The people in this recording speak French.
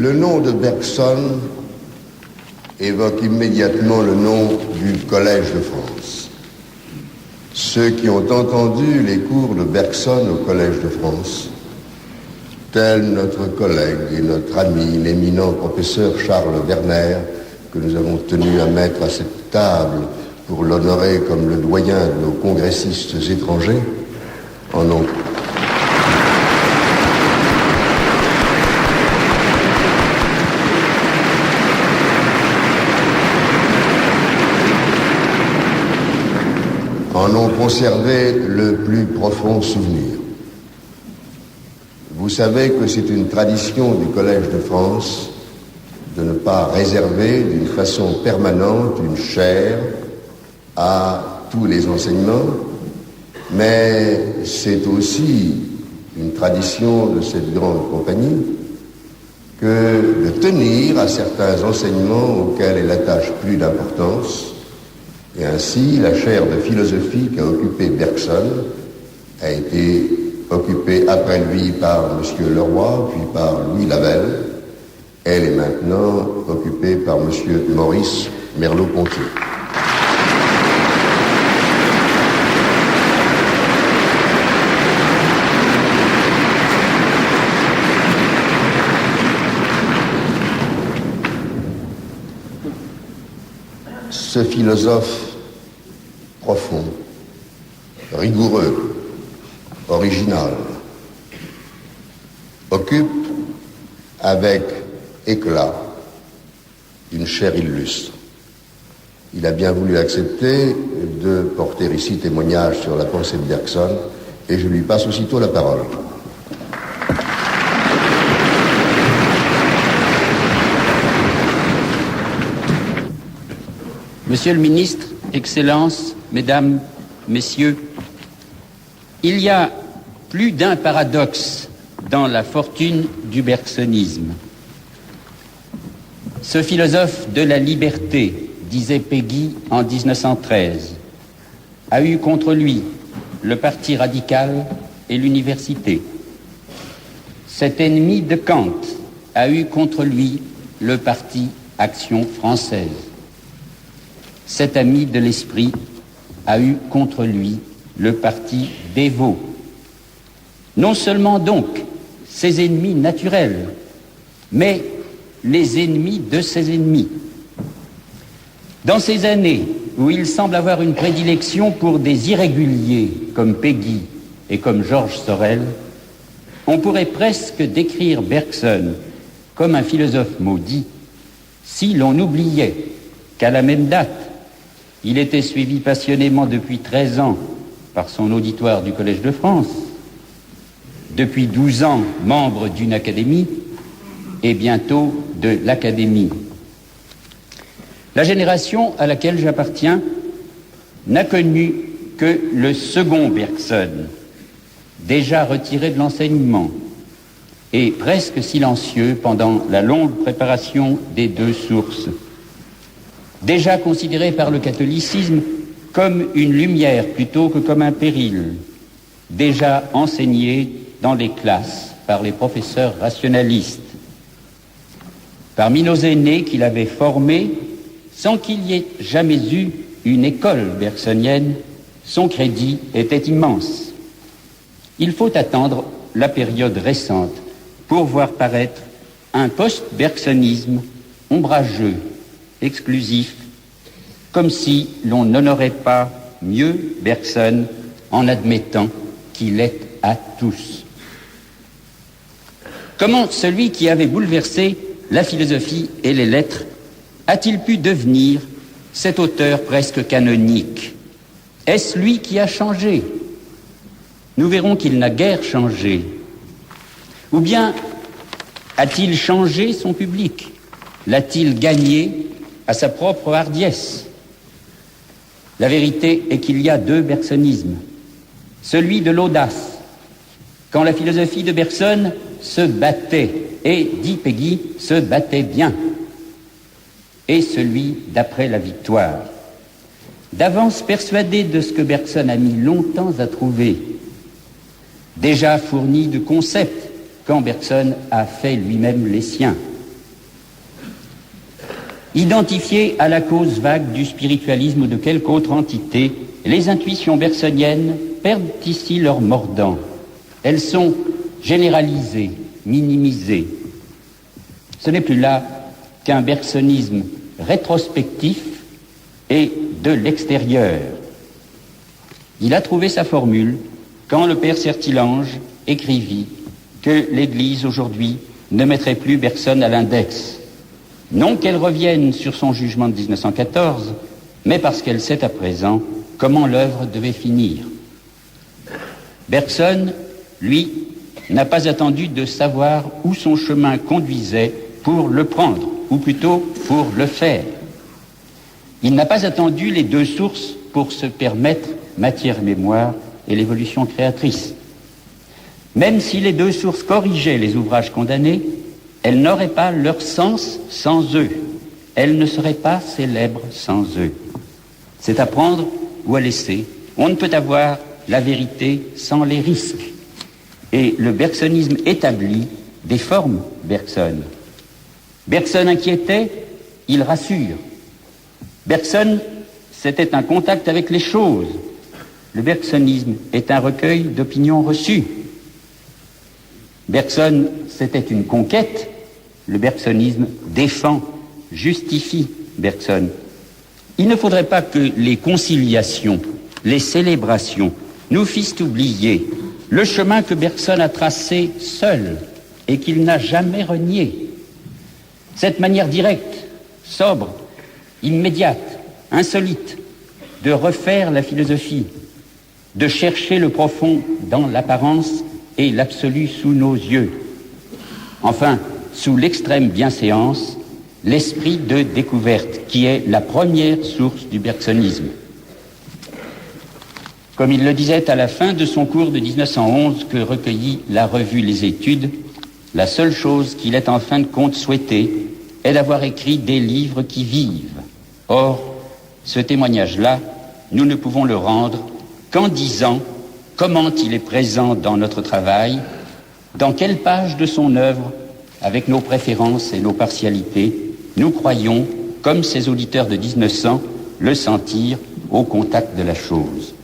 Le nom de Bergson évoque immédiatement le nom du Collège de France. Ceux qui ont entendu les cours de Bergson au Collège de France, tel notre collègue et notre ami, l'éminent professeur Charles Werner, que nous avons tenu à mettre à cette table pour l'honorer comme le doyen de nos congressistes étrangers, en ont conservé le plus profond souvenir. Vous savez que c'est une tradition du Collège de France de ne pas réserver d'une façon permanente une chaire à tous les enseignements, mais c'est aussi une tradition de cette grande compagnie que de tenir à certains enseignements auxquels elle attache plus d'importance. Et ainsi, la chaire de philosophie qu'a occupée Bergson a été occupée après lui par M. Leroy, puis par Louis Lavelle. Elle est maintenant occupée par M. Maurice Merleau-Ponty. Ce philosophe profond, rigoureux, original, occupe avec éclat une chaire illustre. Il a bien voulu accepter de porter ici témoignage sur la pensée de Bergson et je lui passe aussitôt la parole. Monsieur le ministre, Excellences, Mesdames, Messieurs, il y a plus d'un paradoxe dans la fortune du bergsonisme. Ce philosophe de la liberté, disait Péguy en 1913, a eu contre lui le parti radical et l'université. Cet ennemi de Kant a eu contre lui le parti Action française. Cet ami de l'esprit a eu contre lui le parti Dévot. Non seulement donc ses ennemis naturels, mais les ennemis de ses ennemis. Dans ces années où il semble avoir une prédilection pour des irréguliers comme Péguy et comme Georges Sorel, on pourrait presque décrire Bergson comme un philosophe maudit si l'on oubliait qu'à la même date, il était suivi passionnément depuis 13 ans par son auditoire du Collège de France, depuis 12 ans membre d'une académie et bientôt de l'Académie. La génération à laquelle j'appartiens n'a connu que le second Bergson, déjà retiré de l'enseignement et presque silencieux pendant la longue préparation des deux sources. Déjà considéré par le catholicisme comme une lumière plutôt que comme un péril, déjà enseigné dans les classes par les professeurs rationalistes. Parmi nos aînés qu'il avait formés, sans qu'il y ait jamais eu une école bergsonienne, son crédit était immense. Il faut attendre la période récente pour voir paraître un post-bergsonisme ombrageux, exclusif, comme si l'on n'honorait pas mieux Bergson en admettant qu'il est à tous. Comment celui qui avait bouleversé la philosophie et les lettres a-t-il pu devenir cet auteur presque canonique? Est-ce lui qui a changé? Nous verrons qu'il n'a guère changé. Ou bien a-t-il changé son public? L'a-t-il gagné à sa propre hardiesse? La vérité est qu'il y a deux bergsonismes. Celui de l'audace, quand la philosophie de Bergson se battait, et, dit Péguy, se battait bien, et celui d'après la victoire. D'avance persuadé de ce que Bergson a mis longtemps à trouver, déjà fourni de concepts quand Bergson a fait lui-même les siens, Identifiées à la cause vague du spiritualisme ou de quelque autre entité, les intuitions bergsoniennes perdent ici leur mordant. Elles sont généralisées, minimisées. Ce n'est plus là qu'un bergsonisme rétrospectif et de l'extérieur. Il a trouvé sa formule quand le père Sertilange écrivit que l'Église aujourd'hui ne mettrait plus Bergson à l'index. Non qu'elle revienne sur son jugement de 1914, mais parce qu'elle sait à présent comment l'œuvre devait finir. Bergson, lui, n'a pas attendu de savoir où son chemin conduisait pour le prendre, ou plutôt pour le faire. Il n'a pas attendu les deux sources pour se permettre matière-mémoire et l'évolution créatrice. Même si les deux sources corrigeaient les ouvrages condamnés, elles n'auraient pas leur sens sans eux. Elles ne seraient pas célèbres sans eux. C'est à prendre ou à laisser. On ne peut avoir la vérité sans les risques. Et le bergsonisme établit des formes Bergson. Bergson inquiétait, il rassure. Bergson, c'était un contact avec les choses. Le bergsonisme est un recueil d'opinions reçues. Bergson, c'était une conquête. Le bergsonisme défend, justifie Bergson. Il ne faudrait pas que les conciliations, les célébrations nous fissent oublier le chemin que Bergson a tracé seul et qu'il n'a jamais renié. Cette manière directe, sobre, immédiate, insolite, de refaire la philosophie, de chercher le profond dans l'apparence et l'absolu sous nos yeux. Enfin, sous l'extrême bienséance, l'esprit de découverte, qui est la première source du bergsonisme. Comme il le disait à la fin de son cours de 1911 que recueillit la revue Les Études, la seule chose qu'il ait en fin de compte souhaité est d'avoir écrit des livres qui vivent. Or, ce témoignage-là, nous ne pouvons le rendre qu'en disant comment il est présent dans notre travail, dans quelle page de son œuvre, avec nos préférences et nos partialités, nous croyons, comme ces auditeurs de 1900, le sentir au contact de la chose.